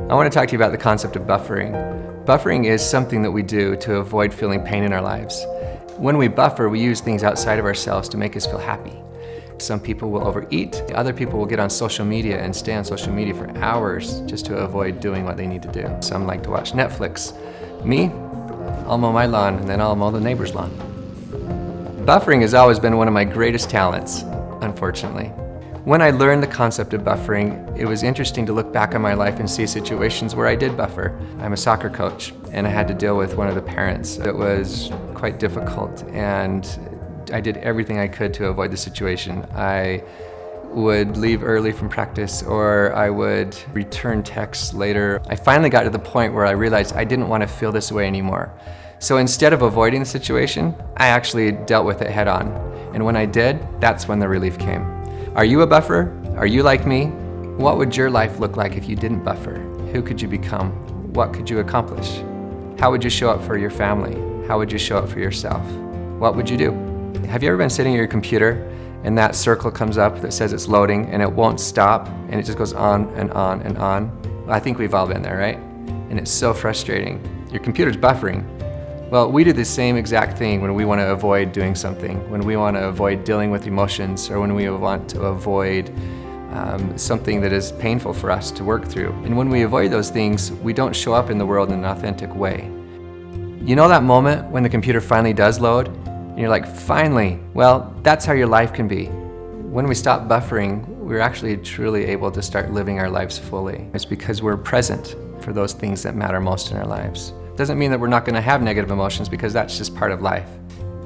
I want to talk to you about the concept of buffering. Buffering is something that we do to avoid feeling pain in our lives. When we buffer, we use things outside of ourselves to make us feel happy. Some people will overeat, other people will get on social media and stay on social media for hours just to avoid doing what they need to do. Some like to watch Netflix. Me, I'll mow my lawn and then I'll mow the neighbor's lawn. Buffering has always been one of my greatest talents, unfortunately. When I learned the concept of buffering, it was interesting to look back on my life and see situations where I did buffer. I'm a soccer coach, and I had to deal with one of the parents. It was quite difficult, and I did everything I could to avoid the situation. I would leave early from practice, or I would return texts later. I finally got to the point where I realized I didn't want to feel this way anymore. So instead of avoiding the situation, I actually dealt with it head on. And when I did, that's when the relief came. Are you a buffer? Are you like me? What would your life look like if you didn't buffer? Who could you become? What could you accomplish? How would you show up for your family? How would you show up for yourself? What would you do? Have you ever been sitting at your computer and that circle comes up that says it's loading and it won't stop and it just goes on and on and on? Well, I think we've all been there, right? And it's so frustrating. Your computer's buffering. Well, we do the same exact thing when we want to avoid doing something, when we want to avoid dealing with emotions, or when we want to avoid something that is painful for us to work through. And when we avoid those things, we don't show up in the world in an authentic way. You know that moment when the computer finally does load, and you're like, finally? Well, that's how your life can be. When we stop buffering, we're actually truly able to start living our lives fully. It's because we're present for those things that matter most in our lives. Doesn't mean that we're not going to have negative emotions, because that's just part of life.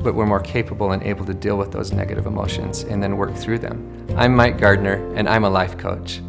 But we're more capable and able to deal with those negative emotions and then work through them. I'm Mike Gardiner, and I'm a life coach.